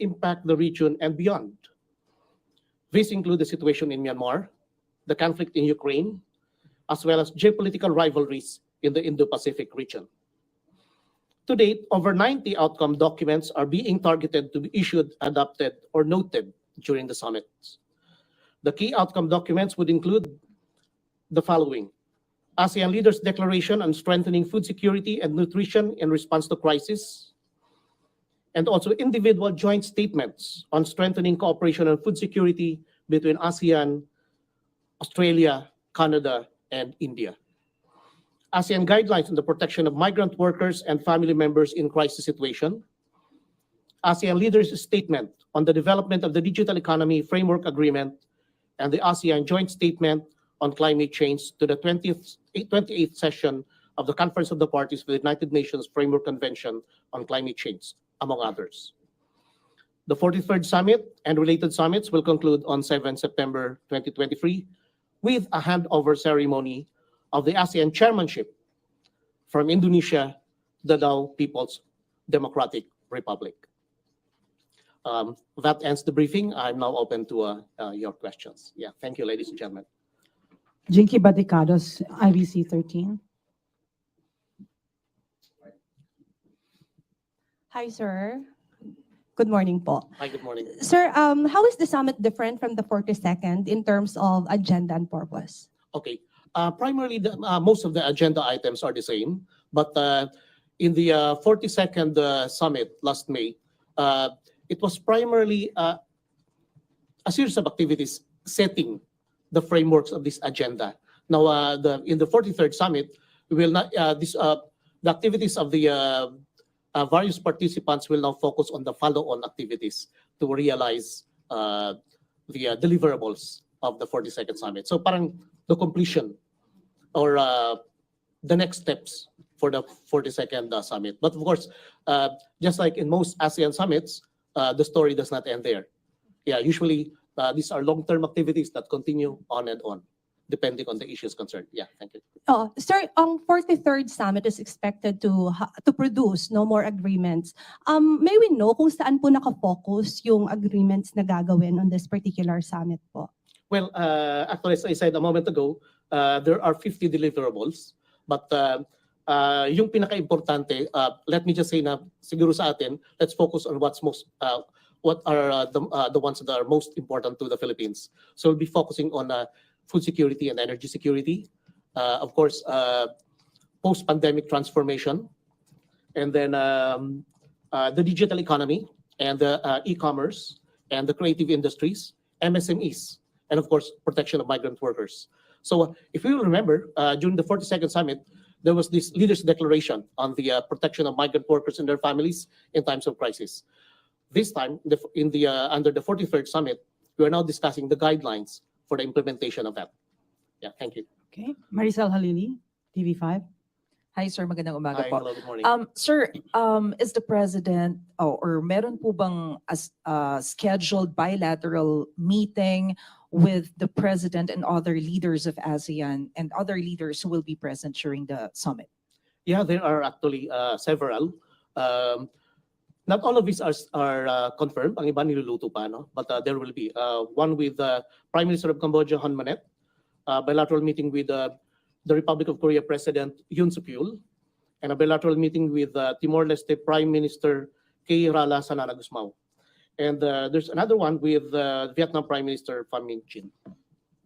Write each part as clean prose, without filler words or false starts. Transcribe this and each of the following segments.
impact the region and beyond. These include the situation in Myanmar, the conflict in Ukraine, as well as geopolitical rivalries in the Indo-Pacific region. To date, over 90 outcome documents are being targeted to be issued, adopted, or noted during the summit. The key outcome documents would include the following: ASEAN Leaders Declaration on Strengthening Food Security and Nutrition in Response to Crisis, and also individual joint statements on strengthening cooperation on food security between ASEAN, Australia, Canada, and India. ASEAN Guidelines on the Protection of Migrant Workers and Family Members in Crisis Situation. ASEAN Leaders Statement on the Development of the Digital Economy Framework Agreement, and the ASEAN Joint Statement on Climate Change to the 28th session of the Conference of the Parties for the United Nations Framework Convention on Climate Change, among others. The 43rd Summit and related summits will conclude on 7 September 2023 with a handover ceremony of the ASEAN chairmanship from Indonesia, the now People's Democratic Republic. That ends the briefing. I'm now open to your questions. Yeah, thank you, ladies and gentlemen. Jinky Baticados, IBC 13. Hi, sir. Good morning po. Hi, good morning. Sir, how is the summit different from the 42nd in terms of agenda and purpose? Okay. Primarily, most of the agenda items are the same, but in the 42nd summit last May, it was primarily a series of activities setting the frameworks of this agenda. Now, in the 43rd summit, we will not the activities of the various participants will now focus on the follow-on activities to realize the deliverables of the 42nd summit. So, parang the completion or the next steps for the 42nd summit. But of course, just like in most ASEAN summits, the story does not end there. Yeah, usually these are long-term activities that continue on and on, depending on the issues concerned. Yeah, thank you. Sir, ang 43rd Summit is expected to produce no more agreements. May we know kung saan po nakafocus yung agreements na gagawin on this particular summit po? Well, actually, as I said a moment ago, there are 50 deliverables, but yung pinaka-importante, let me just say na siguro sa atin, let's focus on what are the ones that are most important to the Philippines. So we'll be focusing on food security and energy security, of course, post-pandemic transformation, and then the digital economy and the e-commerce and the creative industries, MSMEs, and of course, protection of migrant workers. So if you remember, during the 42nd summit, there was this leaders' declaration on the protection of migrant workers and their families in times of crisis. This time, under the 43rd summit, we are now discussing the guidelines for the implementation of that. Yeah, thank you. Okay. Maricel Halili, TV5. Hi, sir. Magandang umaga Hi, po. hello, good morning. Sir, is the president or meron po bang scheduled bilateral meeting with the president and other leaders of ASEAN and other leaders who will be present during the summit? Yeah, there are actually several. Not all of these are confirmed. Ang iba niluluto pa, no? But there will be one with the Prime Minister of Cambodia, Hun Manet, bilateral meeting with the Republic of Korea President Yoon Suk Yeol, and a bilateral meeting with Timor-Leste Prime Minister Kay Rala Sanana Gusmao. And there's another one with Vietnam Prime Minister Pham Minh Chinh.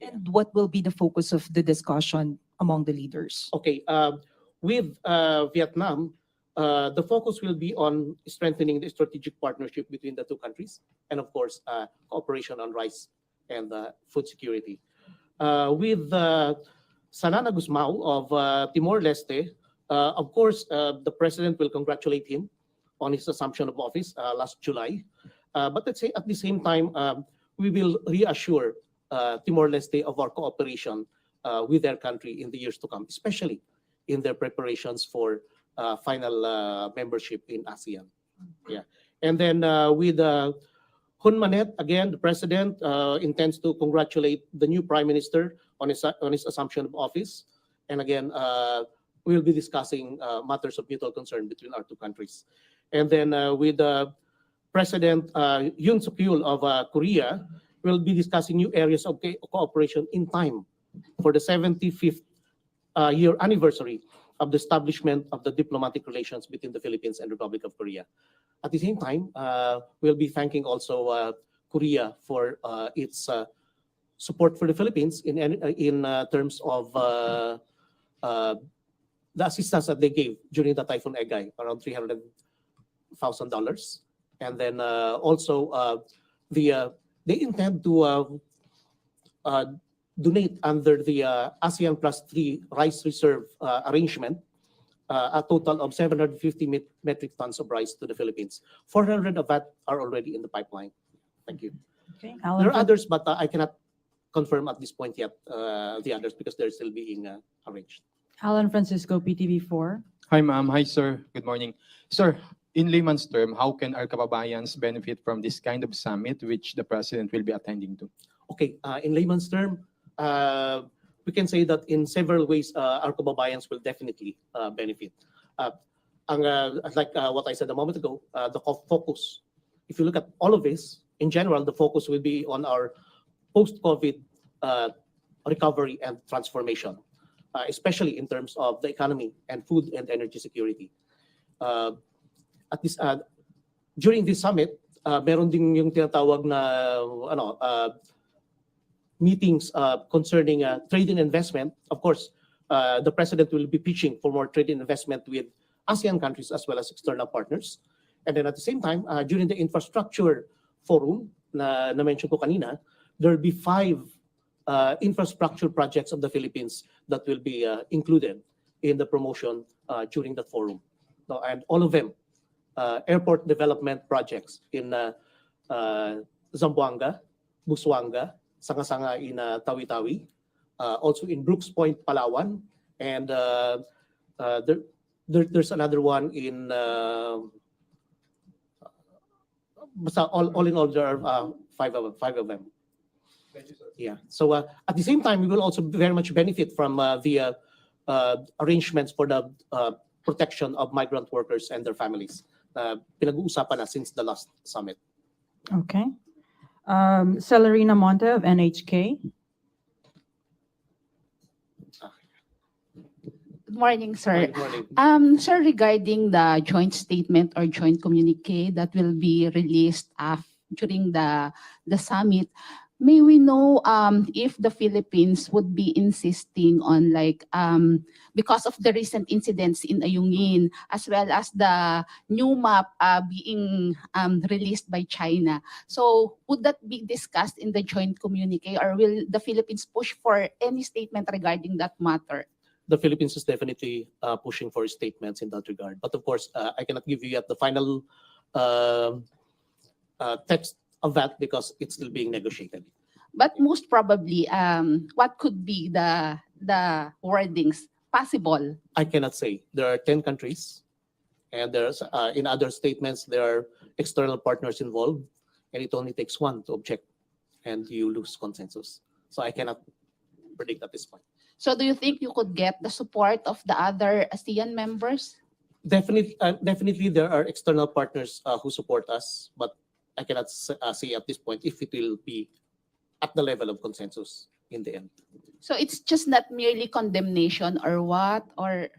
And what will be the focus of the discussion among the leaders? Okay, with Vietnam, the focus will be on strengthening the strategic partnership between the two countries, and of course, cooperation on rice and food security. With Sanana Gusmao of Timor-Leste, of course, the president will congratulate him on his assumption of office last July. But let's say at the same time, we will reassure Timor-Leste of our cooperation with their country in the years to come, especially in their preparations for final membership in ASEAN. Yeah, and then with Hun Manet, again, the president intends to congratulate the new prime minister on his assumption of office, and again, we will be discussing matters of mutual concern between our two countries. And then with President Yoon Suk-yeol of Korea will be discussing new areas of cooperation in time for the 75th year anniversary of the establishment of the diplomatic relations between the Philippines and Republic of Korea. At the same time, we'll be thanking also Korea for its support for the Philippines in terms of the assistance that they gave during the Typhoon Egay, around $300,000. And then also they intend to donate under the ASEAN +3 rice reserve arrangement a total of 750 metric tons of rice to the Philippines. 400 of that are already in the pipeline. Thank you. Okay, There are others, but I cannot confirm at this point yet the others because they're still being arranged. Alan Francisco, PTV4. Hi, ma'am. Hi, sir. Good morning. Sir, in layman's term, how can our kababayans benefit from this kind of summit which the president will be attending to? Okay, in layman's term, we can say that in several ways, our kababayans will definitely benefit. Like what I said a moment ago, the focus, if you look at all of this, in general, the focus will be on our post-COVID recovery and transformation, especially in terms of the economy and food and energy security. During this summit, meron ding yung tinatawag na meetings concerning trade and investment. Of course, the president will be pitching for more trade and investment with ASEAN countries as well as external partners. And then at the same time, during the infrastructure forum na mention ko kanina, there will be 5 infrastructure projects of the Philippines that will be included in the promotion during the forum. And all of them, airport development projects in Zamboanga, Busuanga, Sanga-Sanga in Tawi-Tawi, also in Brooks Point, Palawan, and there's another one in all in all there are 5 of them. Thank you, sir. Yeah. So at the same time, we will also very much benefit from the arrangements for the protection of migrant workers and their families. Pinag-uusapan na since the last summit. Okay. Celerina Monte of NHK. Good morning, sir. Good morning. Sir, regarding the joint statement or joint communique that will be released during the summit, may we know if the Philippines would be insisting on because of the recent incidents in Ayungin, as well as the new map being released by China. So would that be discussed in the joint communique, or will the Philippines push for any statement regarding that matter? The Philippines is definitely pushing for statements in that regard. But of course, I cannot give you yet the final text of that because it's still being negotiated. But most probably, what could be the wordings possible? I cannot say. There are 10 countries, and there's in other statements there are external partners involved, and it only takes one to object, and you lose consensus. So I cannot predict at this point. So do you think you could get the support of the other ASEAN members? Definitely, there are external partners who support us, but I cannot say at this point if it will be at the level of consensus in the end. So it's just not merely condemnation or what? Or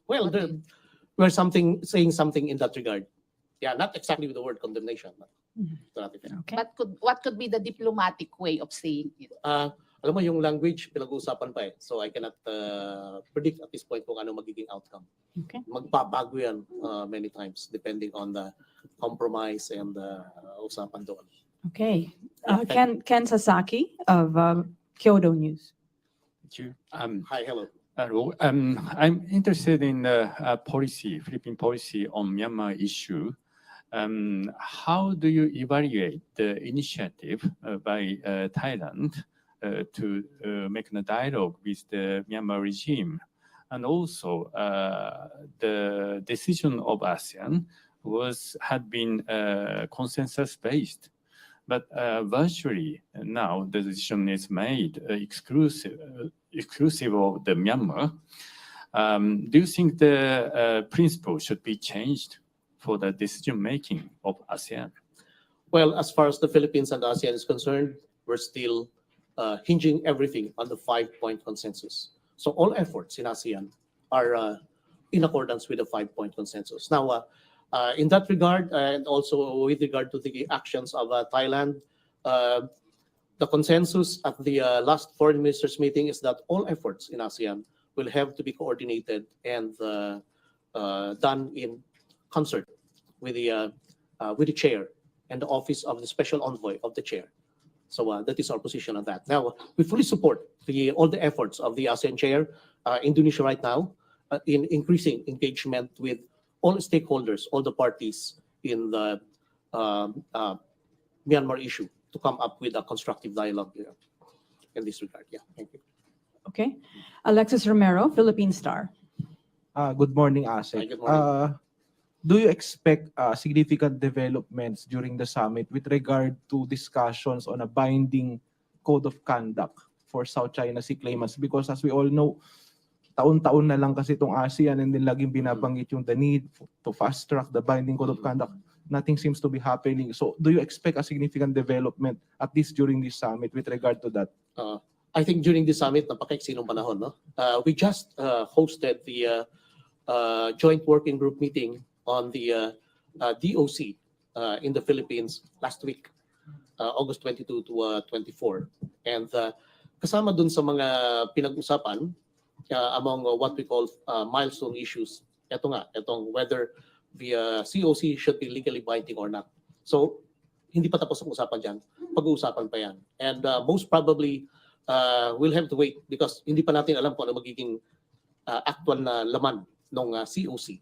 Well, we're saying something in that regard. Yeah, not exactly with the word condemnation. But to that effect. Okay. but what could be the diplomatic way of saying it? Alam mo, yung language, pinag-uusapan pa eh. So I cannot predict at this point kung ano magiging outcome. Okay. Magbabago yan many times depending on the compromise and usapan doon. Okay. Yeah, Ken Sasaki of Kyodo News. Thank you. Hi, hello. Hello. I'm interested in the Philippine policy on Myanmar issue. How do you evaluate the initiative by Thailand to make a dialogue with the Myanmar regime? And also, the decision of ASEAN had been consensus-based. But virtually now the decision is made exclusive of the Myanmar. Do you think the principle should be changed? for the decision-making of ASEAN? Well, as far as the Philippines and ASEAN is concerned, we're still hinging everything on the 5-point consensus. So all efforts in ASEAN are in accordance with the 5-point consensus. Now, in that regard, and also with regard to the actions of Thailand, the consensus at the last foreign ministers meeting is that all efforts in ASEAN will have to be coordinated and done in concert with the chair and the office of the special envoy of the chair. So that is our position on that. Now, we fully support all the efforts of the ASEAN chair, Indonesia right now, in increasing engagement with all stakeholders, all the parties in the Myanmar issue to come up with a constructive dialogue in this regard. Yeah, thank you. Okay. Alexis Romero, Philippine Star. Good morning, Asek. Hi, good morning. Do you expect significant developments during the summit with regard to discussions on a binding code of conduct for South China Sea claimants? Because as we all know, taon-taon na lang kasi itong ASEAN and then laging binabanggit yung the need to fast track the binding code of conduct. Nothing seems to be happening. So do you expect a significant development, at least during this summit, with regard to that? I think during the summit, napakaiksinong panahon, no? We just hosted the joint working group meeting on the DOC in the Philippines last week, August 22 to 24. And kasama dun sa mga pinag-usapan among what we call milestone issues, itong whether the COC should be legally binding or not. So, hindi pa tapos ang usapan dyan. Pag-uusapan pa yan. And most probably, we'll have to wait because hindi pa natin alam kung ano magiging actual na laman ng COC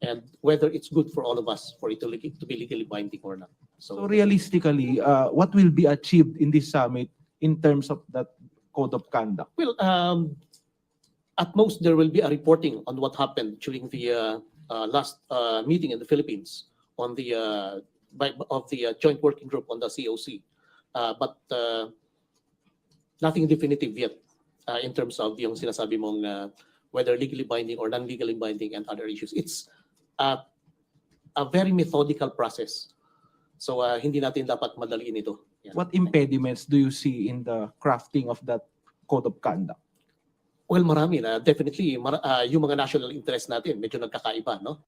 and whether it's good for all of us for it to be legally binding or not. So realistically, what will be achieved in this summit in terms of that code of conduct? Well, at most there will be a reporting on what happened during the last meeting in the Philippines on the of the joint working group on the COC, but nothing definitive yet in terms of yung sinasabi mong whether legally binding or non-legally binding and other issues. It's a very methodical process. So hindi natin dapat madaliin ito. Yeah. What impediments do you see in the crafting of that code of conduct? Well, marami na. Definitely, yung mga national interest natin, medyo nagkakaiba, no?